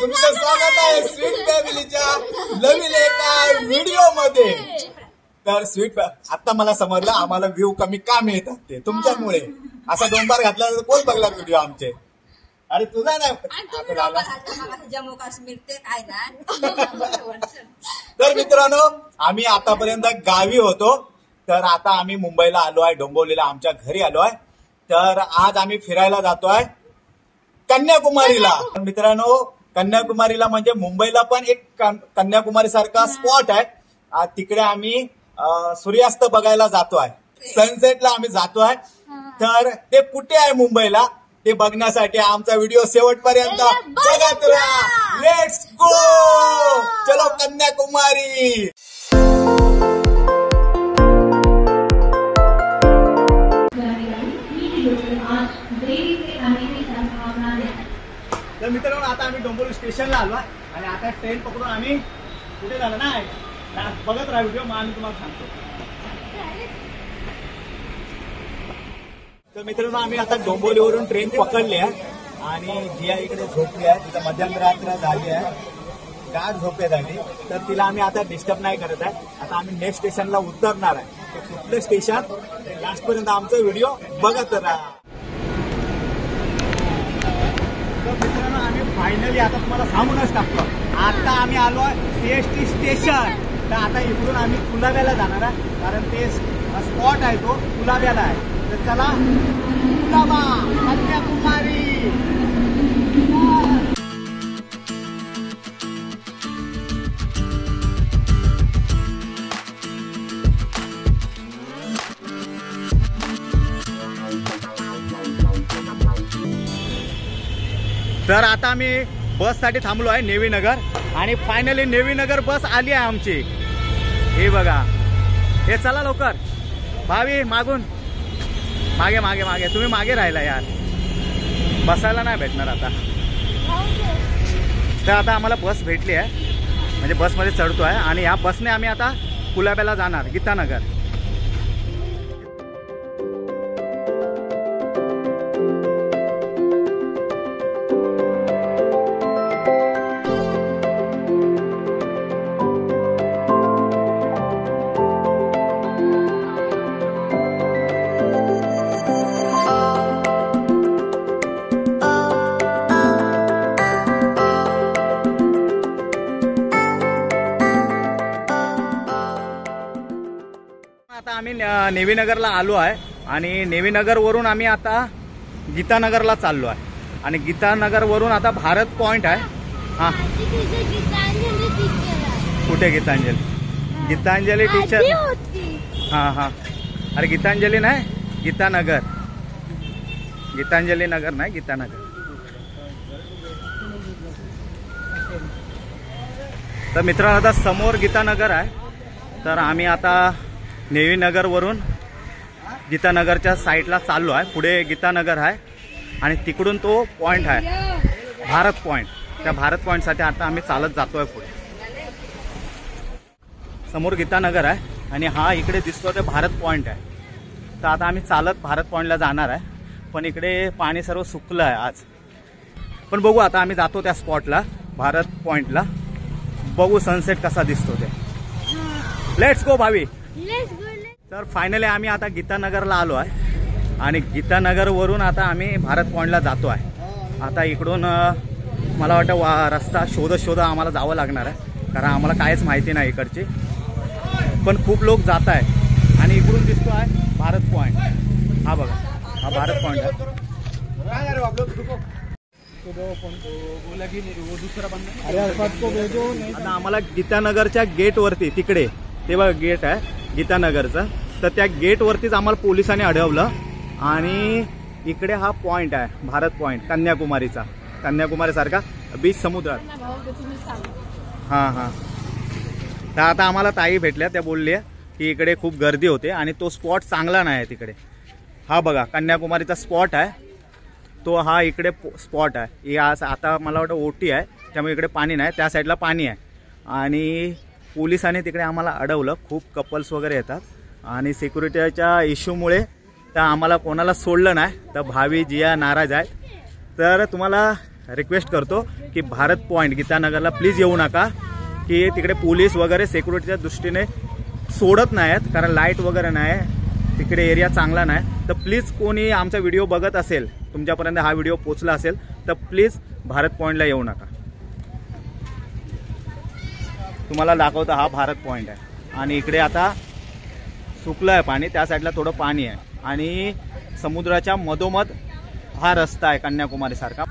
तुमचं स्वागत आहे स्वीट फॅमिलीच्या नवीन एका व्हिडिओ मध्ये। तर स्वीट आता मला समजलं आम्हाला व्ह्यू कमी का मिळतात ते तुमच्यामुळे। असा डोंबार घातला तर कोण बघला व्हिडिओ आमचे? अरे तुझा नाही जम्मू काश्मीर ते काय ना। तर मित्रांनो आम्ही आतापर्यंत गावी होतो, तर आता आम्ही मुंबईला आलो आहे, डोंबिवलीला आमच्या घरी आलो आहे। तर आज आम्ही फिरायला जातोय कन्याकुमारीला। मित्रांनो कन्याकुमारीला म्हणजे मुंबईला पण एक कन्याकुमारी सारखा स्पॉट आहे। तिकडे आम्ही सूर्यास्त बघायला जातोय, सनसेटला आम्ही जातोय। तर ते कुठे आहे मुंबईला ते बघण्यासाठी आमचा व्हिडिओ शेवटपर्यंत बघत राहा। लेट्स गो, चलो कन्याकुमारी। तर मित्रांनो आता आम्ही डोंबिवली स्टेशनला आलो आणि आता ट्रेन पकडून आम्ही कुठे झालं ना बघत राहा व्हिडिओ, मग आम्ही तुम्हाला सांगतो। तर मित्रांनो आम्ही आता डोंबिवलीवरून ट्रेन पकडली आहे आणि जिया इकडे झोपली आहे, तिचा मध्यरात्र झाली आहे, गाढ झोपे झाली। तर तिला आम्ही आता डिस्टर्ब नाही करत आहे। आता आम्ही नेक्स्ट स्टेशनला उतरणार आहे, ते कुठलं स्टेशन लास्ट पर्यंत आमचा व्हिडिओ बघत राहा। तर मित्रांनो आम्ही फायनली आता तुम्हाला सांगूनच टाकतो, आता आम्ही आलो CST स्टेशन। तर आता इकडून आम्ही कुलाब्याला जाणार आहे, कारण ते स्पॉट आहे तो कुलाब्याला आहे। तर चला कुलाबा कन्याकुमारी। तर आता आम्ही बस साठी थांबलो आहे नेवी नगर, आणि फायनली नेवी नगर बस आली आहे आमची। हे बघा, हे चला लवकर भावी, मागून मागे मागे मागे, तुम्ही मागे राहिला यार, बसायला नाही भेटणार आता। तर आता आम्हाला बस भेटली आहे, म्हणजे बसमध्ये चढतो आहे आणि या बसने आम्ही आता कुलाब्याला जाणार, गीतानगर। आता आम्ही नेवी नगरला आलो आहे आणि नेवी नगर वरून आम्ही आता गीतानगरला चाललो आहे, आणि गीतानगर वरून आता भारत पॉइंट आहे। हा कुठे गीतांजली? गीतांजली टीचर, हा हा, अरे गीतांजली नाही, गीतानगर, गीतांजली नगर नाही, गीतानगर। तर मित्रांनो आता समोर गीतानगर आहे। तर आम्ही आता नेवी नगर वरून गीतानगरच्या साईडला चाललो आहे, पुढे गीतानगर आहे आणि तिकडून तो पॉइंट आहे भारत पॉइंट। त्या भारत पॉइंटसाठी आता आम्ही चालत जातोय पुढे। समोर गीतानगर आहे आणि हा इकडे दिसतो ते भारत पॉइंट आहे। तर आता आम्ही चालत भारत पॉइंटला जाणार आहे, पण इकडे पाणी सर्व सुकलं आहे आज। पण बघू, आता आम्ही जातो त्या स्पॉटला, भारत पॉइंटला, बघू सनसेट कसा दिसतो ते। लेट्स गो भावी। तर फायनली आम्ही आता गीतानगरला आलो आहे आणि गीतानगर वरून आता आम्ही भारत पॉइंटला जातो आहे। आता इकडून मला वाटतं रस्ता शोधत आम्हाला जावं लागणार आहे, कारण आम्हाला काहीच माहिती नाही इकडची, पण खूप लोक जात आहे। आणि इकडून दिसतो आहे भारत पॉइंट, हा बघा, हा भारत पॉइंट आहे। आता आम्हाला गीतानगरच्या गेट वरती, तिकडे ते बघा गेट आहे गीतानगरचा, तर त्या गेट वरतीच आम्हाला पोलिसांनी अडवलं आणि इकडे हा पॉइंट आहे भारत पॉइंट कन्याकुमारीचा, कन्याकुमारी सारखा बीच समुद्रात। हा हा, तर आता आम्हाला ताई भेटल्या, त्या बोलल्या की इकडे खूप गर्दी होते आणि तो स्पॉट चांगला नाही आहे तिकडे। हा बघा कन्याकुमारीचा स्पॉट आहे तो, हा इकडे स्पॉट आहे। आता मला वाटतं ओटी आहे, त्यामुळे इकडे पाणी नाही, त्या साईडला पाणी आहे। आणि पोलिसांनी तिकडे आम्हाला अडवलं, खूप कपल्स वगैरे येतात आणि सिक्युरिटीच्या इश्यूमुळे तर आम्हाला कोणाला सोडलं नाही, तर भावी जिया नाराज आहेत. तर तुम्हाला रिक्वेस्ट करतो की भारत पॉईंट गीतानगरला प्लीज येऊ नका, की तिकडे पोलीस वगैरे सिक्युरिटीच्या दृष्टीने सोडत नाहीत, कारण लाईट वगैरे नाही तिकडे, एरिया चांगला नाही. तर प्लीज कोणी आमचा व्हिडिओ बघत असेल, तुमच्यापर्यंत हा व्हिडिओ पोचला असेल, तर प्लीज भारत पॉईंटला येऊ नका. तुम्हाला दाखवतो हा भारत पॉईंट आहे आणि इकडे आता सुकलं आहे पाणी, त्या साईडला थोडं पाणी आहे आणि समुद्राच्या मधोमध हा रस्ता आहे कन्याकुमारी सारखा.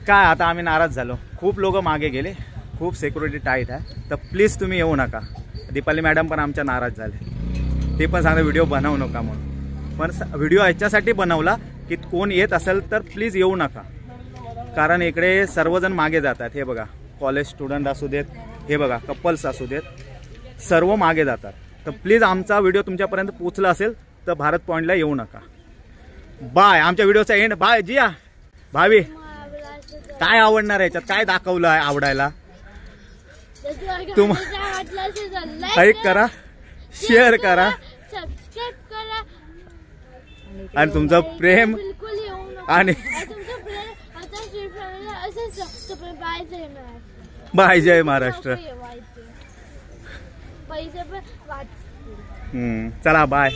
काय आता आम्ही नाराज झालो, खूप लोक मागे गेले, खूप सिक्युरिटी टाईट आहे. तर प्लीज तुम्ही येऊ नका. दीपाली मॅडम पण आमच्या नाराज झाले, ते पण सांगते व्हिडिओ बनवू नका म्हणून. पण व्हिडिओ ह्याच्यासाठी बनवला की कोण येत असेल तर प्लीज येऊ नका, कारण इकडे सर्वजण मागे जातात. हे बघा, कॉलेज स्टुडंट असू देत, हे बघा कपल्स असू देत, सर्व मागे जातात. तर प्लीज आमचा व्हिडिओ तुमच्यापर्यंत पोचला असेल तर भारत पॉईंटला येऊ नका. बाय. आमच्या व्हिडिओचा एंड. बाय जिया. भावी काय आवडणार याच्यात, काय दाखवलं आहे आवडायला? लाईक करा, शेअर करा सबस्क्राइब करा आणि तुमचं प्रेम आणि बाय. जय महाराष्ट्र. पैसे पण वाचतील. चला बाय.